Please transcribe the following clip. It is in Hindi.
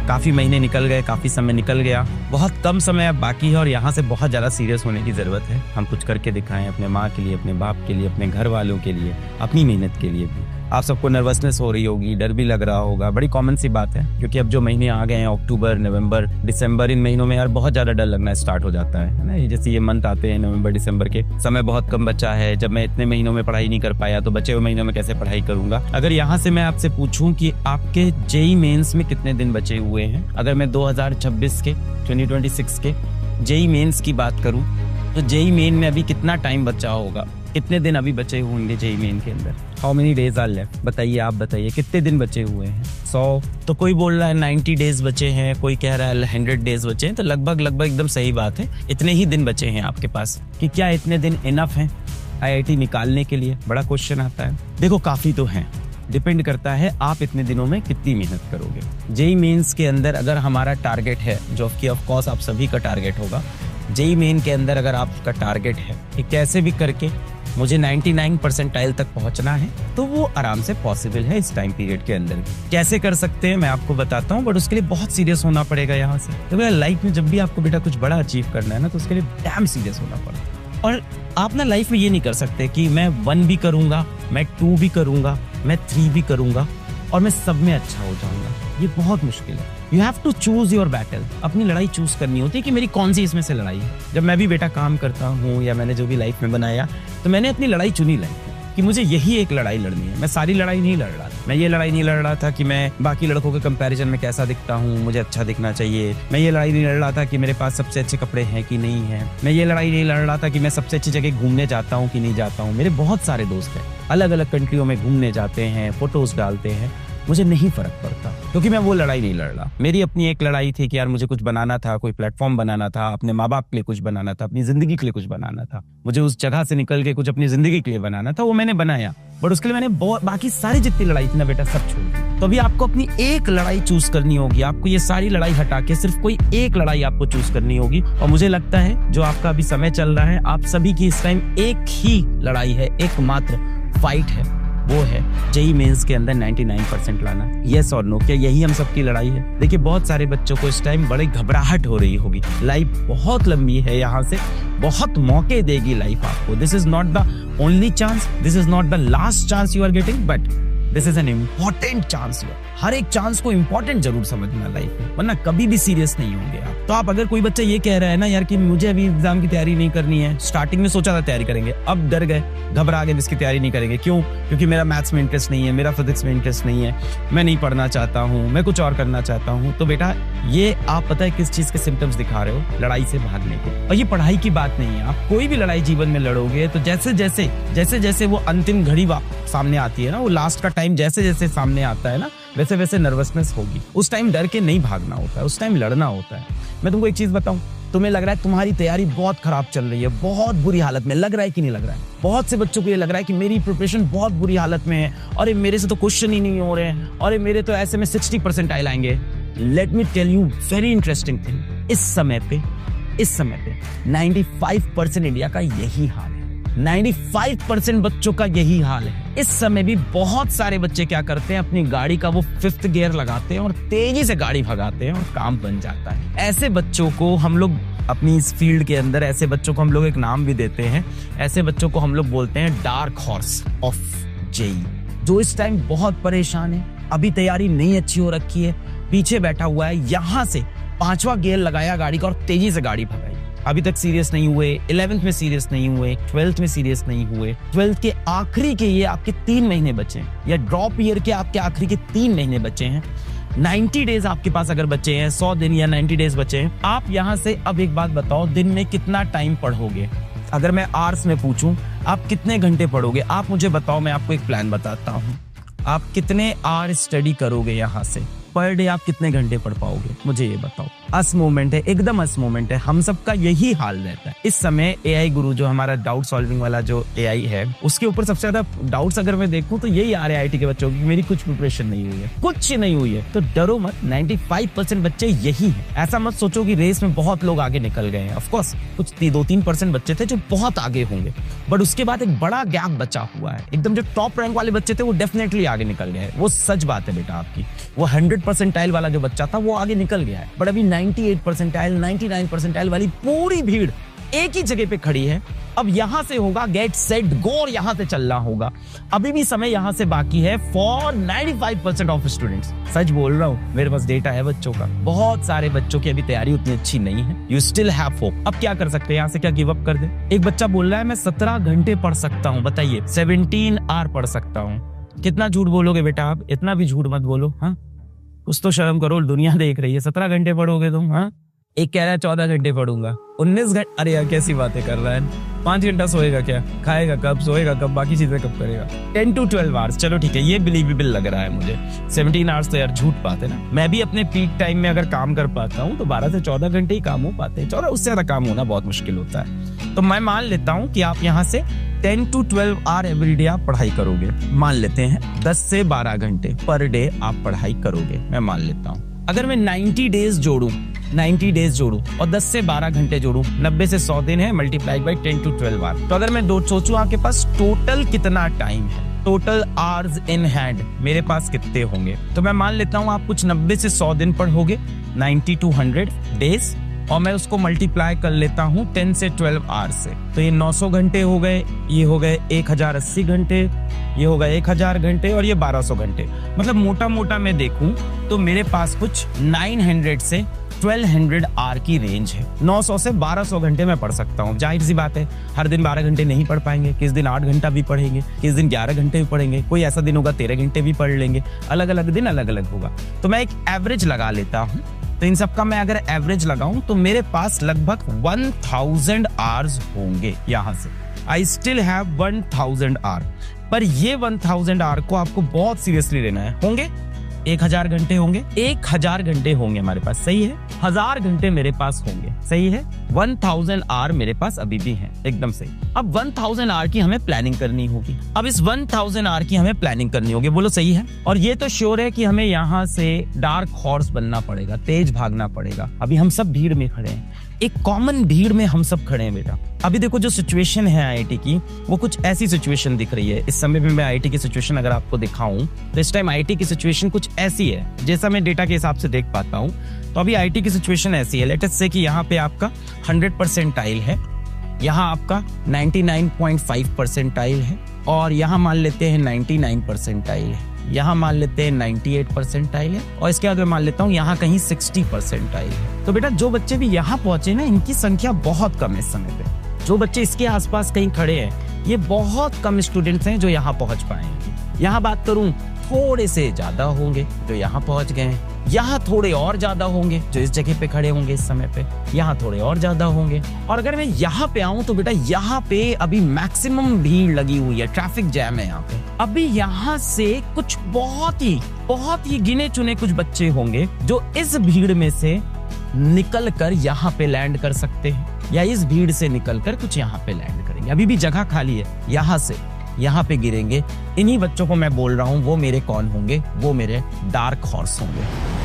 काफ़ी महीने निकल गए, काफ़ी समय निकल गया, बहुत कम समय अब बाकी है और यहाँ से बहुत ज़्यादा सीरियस होने की ज़रूरत है। हम कुछ करके दिखाएं अपने माँ के लिए, अपने बाप के लिए, अपने घर वालों के लिए, अपनी मेहनत के लिए भी। आप सबको नर्वसनेस हो रही होगी, डर भी लग रहा होगा, बड़ी कॉमन सी बात है, क्योंकि अब जो महीने आ गए हैं, अक्टूबर, नवंबर, दिसंबर, इन महीनों में यार बहुत ज़्यादा डर लगना स्टार्ट हो जाता है ना। जैसे ये मंथ आते हैं नवंबर दिसंबर के, समय बहुत कम बचा है। जब मैं इतने महीनों में पढ़ाई नहीं कर पाया तो बचे हुए महीनों में कैसे पढ़ाई करूंगा। अगर यहाँ से मैं आपसे पूछूं कि आपके जेईई मेंस में कितने दिन बचे हुए हैं, अगर मैं 2026 के 2026 के जेईई मेंस की बात करूं तो जेईई मेन में अभी कितना टाइम बचा होगा, कितने दिन अभी बचे होंगे जेईई मेन के अंदर? How many days are left? बताइए, आप बताइए कितने दिन बचे हुए हैं? 100? तो कोई बोल रहा है 90 डेज बचे हैं, कोई कह रहा है 100 डेज बचे हैं। तो लगभग एकदम सही बात है, इतने ही दिन बचे हैं आपके पास। कि क्या इतने दिन इनफ हैं आईआईटी निकालने के लिए? बड़ा क्वेश्चन आता है। देखो, काफी तो हैं, डिपेंड करता है आप इतने दिनों में कितनी मेहनत करोगे। जेईई मेंस के अंदर अगर हमारा टारगेट है, जो कि ऑफ कोर्स आप सभी का टारगेट होगा, जेईई मेन के अंदर अगर आपका टारगेट है कि कैसे भी करके मुझे 99 परसेंटाइल तक पहुंचना है, तो वो आराम से पॉसिबल है इस टाइम पीरियड के अंदर। कैसे कर सकते हैं मैं आपको बताता हूँ, बट उसके लिए बहुत सीरियस होना पड़ेगा यहाँ से। तो लाइफ में जब भी आपको बेटा कुछ बड़ा अचीव करना है ना, तो उसके लिए डैम सीरियस होना पड़ेगा। और आप ना लाइफ में ये नहीं कर सकते कि मैं 1 भी करूंगा, मैं 2 भी करूंगा, मैं 3 भी करूंगा और मैं सब में अच्छा हो जाऊंगा। ये बहुत मुश्किल है। You have to choose your battle. अपनी लड़ाई चूज करनी होती है कि मेरी कौन सी इसमें से लड़ाई है। जब मैं भी बेटा काम करता हूँ या मैंने जो भी लाइफ में बनाया, तो मैंने अपनी लड़ाई चुनी लाइफ में कि मुझे यही एक लड़ाई लड़नी है। मैं सारी लड़ाई नहीं लड़ रहा था। मैं ये लड़ाई नहीं लड़ रहा था कि मैं बाकी लड़कों के कंपैरिजन में कैसा दिखता हूँ, मुझे अच्छा दिखना चाहिए। मैं ये लड़ाई नहीं लड़ रहा था कि मेरे पास सबसे अच्छे कपड़े हैं कि नहीं है। मैं ये लड़ाई नहीं लड़ रहा था कि मैं सबसे अच्छी जगह घूमने जाता हूँ कि नहीं जाता हूँ। मेरे बहुत सारे दोस्त हैं, अलग अलग कंट्रियों में घूमने जाते हैं, फोटोज डालते हैं, मुझे नहीं फर्क पड़ता, क्योंकि मैं वो लड़ाई नहीं लड़ रहा। मेरी अपनी एक लड़ाई थी कि यार मुझे कुछ बनाना था, कोई प्लेटफॉर्म बनाना था, अपने माँ बाप के लिए कुछ बनाना था, अपनी जिंदगी के लिए कुछ बनाना था, मुझे उस जगह से निकल के कुछ अपनी जिंदगी के लिए बनाना था। वो मैंने बनाया, बट उसके लिए मैंने बाकी सारी जितनी लड़ाई थी ना बेटा, सब छोड़ दी। तो अभी आपको अपनी एक लड़ाई चूज करनी होगी। आपको ये सारी लड़ाई हटा के सिर्फ कोई एक लड़ाई आपको चूज करनी होगी। और मुझे लगता है जो आपका अभी समय चल रहा है, आप सभी की इस टाइम एक ही लड़ाई है, एकमात्र फाइट है, वो है जेईई मेंस के अंदर 99% लाना। यस और नो, क्या यही हम सबकी लड़ाई है? देखिए, बहुत सारे बच्चों को इस टाइम बड़ी घबराहट हो रही होगी। लाइफ बहुत लंबी है, यहाँ से बहुत मौके देगी लाइफ आपको। This is not the only chance, this is not the last chance you are getting, but this is an important chance. हर एक चांस को इम्पोर्टेंट जरूर समझना लाइफ में, वरना कभी भी सीरियस नहीं होंगे आप। तो आप अगर कोई बच्चा ये कह रहा है ना यार कि मुझे अभी एग्जाम की तैयारी नहीं करनी है, स्टार्टिंग में सोचा था तैयारी करेंगे, अब डर गए, घबरा गए, इसकी तैयारी नहीं करेंगे। क्यों? क्योंकि मेरा मैथ्स में इंटरेस्ट नहीं है, मेरा फिजिक्स में इंटरेस्ट नहीं है, मैं नहीं पढ़ना चाहता हूँ, मैं कुछ और करना चाहता हूँ। तो बेटा, ये आप पता है किस चीज के सिम्टम्स दिखा रहे हो? लड़ाई से भागने के। और ये पढ़ाई की बात नहीं है। आप कोई भी लड़ाई जीवन में लड़ोगे तो जैसे जैसे वो अंतिम घड़ी सामने आती है ना, वो लास्ट का टाइम जैसे जैसे सामने आता है ना, वैसे वैसे नर्वसनेस होगी। उस टाइम डर के नहीं भागना होता है, उस टाइम लड़ना होता है। मैं तुमको एक चीज बताऊं, तुम्हें लग रहा है तुम्हारी तैयारी बहुत खराब चल रही है, बहुत बुरी हालत में, लग रहा है कि नहीं लग रहा है? बहुत से बच्चों को ये लग रहा है कि मेरी प्रिपरेशन बहुत बुरी हालत में है, अरे मेरे से तो क्वेश्चन ही नहीं हो रहे हैं, अरे मेरे तो ऐसे में 60 परसेंटाइल आएंगे। Let me tell you very interesting thing, इस समय पे 95% इंडिया का यही हाल है। 95% बच्चों का यही हाल है। इस समय भी बहुत सारे बच्चे क्या करते हैं, अपनी गाड़ी का वो 5th गियर लगाते हैं और तेजी से गाड़ी भगाते हैं और काम बन जाता है। ऐसे बच्चों को हम लोग अपनी इस फील्ड के अंदर, ऐसे बच्चों को हम लोग एक नाम भी देते हैं। ऐसे बच्चों को हम लोग बोलते हैं डार्क हॉर्स ऑफ जेईई, जो इस टाइम बहुत परेशान है, अभी तैयारी नहीं अच्छी हो रखी है, पीछे बैठा हुआ है, यहां से 5वां गियर लगाया गाड़ी का और तेजी से गाड़ी भगाई। अभी तक सीरियस नहीं हुए, 11th में सीरियस नहीं हुए, 12th में सीरियस नहीं हुए, 12th के आखिरी के ये आपके 3 महीने बचे हैं, या ड्रॉप ईयर के आपके आखिरी के 3 महीने बचे हैं। 90 डेज आपके पास अगर बचे हैं, 100 दिन या 90 डेज बचे हैं, आप यहाँ से अब एक बात बताओ, दिन में कितना टाइम पढ़ोगे? अगर मैं आवर्स में पूछूं, आप कितने घंटे पढ़ोगे? आप मुझे बताओ, मैं आपको एक प्लान बताता हूँ। आप कितने आवर स्टडी करोगे? यहाँ से पर डे आप कितने घंटे पढ़ पाओगे? मुझे ये बताओ। अस मोमेंट है, एकदम अस मोमेंट है, हम सबका यही हाल रहता है। इस समय एआई गुरु जो हमारा डाउट सॉल्विंग वाला जो एआई है, उसके ऊपर सबसे ज्यादा डाउट्स अगर मैं देखूं तो यही आ रहे हैं आईटी के बच्चों की, मेरी कुछ प्रिपरेशन नहीं हुई है, कुछ नहीं हुई है। तो डरो मत, 95% बच्चे यही है। ऐसा मत सोचो कि रेस में बहुत लोग आगे निकल गए हैं। ऑफकोर्स कुछ 2-3% बच्चे थे जो बहुत आगे होंगे, बट उसके बाद एक बड़ा गैप बचा हुआ है। एकदम जो टॉप रैंक वाले बच्चे थे वो डेफिनेटली आगे निकल गए, वो सच बात है बेटा आपकी। वो 100 परसेंटाइल वाला जो बच्चा था वो आगे निकल गया है, बट अभी 98 परसेंटाइल 99 परसेंटाइल वाली पूरी भीड़ एक ही जगह पे खड़ी है। अब यहां से होगा गेट सेट गो और यहां से चलना होगा। अभी भी समय यहां से बाकी है फॉर 95% ऑफ स्टूडेंट्स। सच बोल रहा हूं, मेरे पास डेटा है बच्चों का, बहुत सारे बच्चों की अभी तैयारी उतनी अच्छी नहीं है। You still have hope. अब क्या कर सकते हैं, यहां से क्या गिव अप कर दे? एक बच्चा बोल रहा है मैं 17 घंटे पढ़ सकता हूं, बताइए 17 आवर पढ़ सकता हूं। कितना झूठ बोलोगे बेटा आप, इतना भी झूठ मत बोलो। हाँ, कुछ तो शर्म करो, दुनिया देख रही है। 17 घंटे पढ़ोगे तुम? हाँ, एक कह रहा है 14 घंटे पढ़ूंगा, 19 घंटे। अरे यार कैसी बातें कर रहा है। 5 घंटा सोएगा क्या, खाएगा कब, सोएगा कब, बाकी चीजें कब करेगा? 10 to 12 आवर्स, चलो ठीक है, ये बिलीवेबल लग रहा है मुझे। 17 आवर्स तो यार झूठ बात है ना। मैं भी अपने पीक टाइम में अगर काम कर पाता हूँ तो 12 से 14 घंटे ही काम हो पाते हैं। 14 उससे ज्यादा काम होना बहुत मुश्किल होता है। तो मैं मान लेता हूँ कि आप यहाँ से 10 to 12 आवर एवरीडे आप पढ़ाई करोगे। मान लेते हैं 10 से 12 घंटे पर डे आप पढ़ाई करोगे, मैं मान लेता हूँ। अगर मैं 90 डेज जोड़ूं और 10 से 12 घंटे जोड़ूं, 90 से 100 दिन है, मल्टीप्लाइड बाई 10 to 12 आवर। तो अगर मैं सोचूं आपके पास टोटल कितना टाइम है, टोटल आवर्स इन हैंड मेरे पास कितने होंगे, तो मैं मान लेता हूं आप कुछ 90 से 100 दिन पढ़ोगे, 90 to 100 डेज, और मैं उसको मल्टीप्लाई कर लेता हूं 10 से 12 आवर्स से। तो ये 900 घंटे हो गए, ये हो गए 1080 घंटे, ये हो गए 1000 घंटे, और ये 1200 घंटे। मतलब मोटा मोटा मैं देखूं तो मेरे पास कुछ 900 से 1200 आवर की रेंज है। 900 से 1200 घंटे मैं पढ़ सकता हूँ। जाहिर सी बात है, हर दिन 12 घंटे नहीं पढ़ पाएंगे, किस दिन 8 घंटा भी पढ़ेंगे, किस दिन 11 घंटे भी पढ़ेंगे, कोई ऐसा दिन होगा 13 घंटे भी पढ़ लेंगे, अलग अलग दिन अलग अलग होगा। तो मैं एक एवरेज लगा लेता हूँ। तो इन सब का मैं अगर एवरेज लगाऊं तो मेरे पास लगभग 1000 आवर्स होंगे। यहां से आई स्टिल हैव 1000 आवर, पर ये 1000 आवर को आपको बहुत सीरियसली लेना है। होंगे 1000 घंटे होंगे, 1000 घंटे होंगे हमारे पास, सही है। 1000 घंटे मेरे पास होंगे, सही है। 1000 आवर मेरे पास अभी भी है, एकदम सही। अब 1000 आवर की हमें प्लानिंग करनी होगी। अब इस 1000 आवर की हमें प्लानिंग करनी होगी, बोलो सही है। और ये तो श्योर है कि हमें यहाँ से डार्क हॉर्स बनना पड़ेगा, तेज भागना पड़ेगा। अभी हम सब भीड़ में खड़े हैं, एक कॉमन भीड़ में हम सब खड़े हैं बेटा। अभी देखो जो सिचुएशन है आईआईटी की, वो कुछ ऐसी सिचुएशन दिख रही है। इस समय में मैं आईआईटी की सिचुएशन अगर आपको दिखाऊं तो इस टाइम आईआईटी की सिचुएशन कुछ ऐसी है, जैसा मैं डेटा के हिसाब से देख पाता हूं। तो अभी आईआईटी की सिचुएशन ऐसी है, लेट अस से कि यहाँ पे आपका 100 परसेंटाइल है, यहाँ आपका 99.5 परसेंटाइल है, और यहाँ मान लेते हैं 99 परसेंटाइल है, यहाँ मान लेते हैं 98 परसेंटाइल है, और इसके बाद मैं मान लेता हूँ यहाँ कहीं 60 परसेंटाइल है। तो बेटा जो बच्चे भी यहाँ पहुंचे ना, इनकी संख्या बहुत कम है इस समय पे। जो बच्चे इसके आसपास कहीं खड़े हैं, ये बहुत कम स्टूडेंट्स हैं जो यहाँ पहुंच पाएंगे। यहाँ बात करूं, थोड़े से ज्यादा होंगे जो यहाँ पहुंच गए हैं, यहाँ थोड़े और ज्यादा होंगे जो इस जगह पे खड़े होंगे इस समय पे, यहाँ थोड़े और ज्यादा होंगे। और अगर मैं यहाँ पे आऊं तो बेटा यहाँ पे अभी मैक्सिमम भीड़ लगी हुई है, ट्रैफिक जैम है यहाँ पे। अभी यहाँ से कुछ बहुत ही गिने चुने कुछ बच्चे होंगे जो इस भीड़ में से निकल कर यहाँ पे लैंड कर सकते हैं, या इस भीड़ से निकल कर कुछ यहाँ पे लैंड करेंगे। अभी भी जगह खाली है, यहाँ से यहाँ पे गिरेंगे। इन्हीं बच्चों को मैं बोल रहा हूँ, वो मेरे कौन होंगे, वो मेरे डार्क हॉर्स होंगे।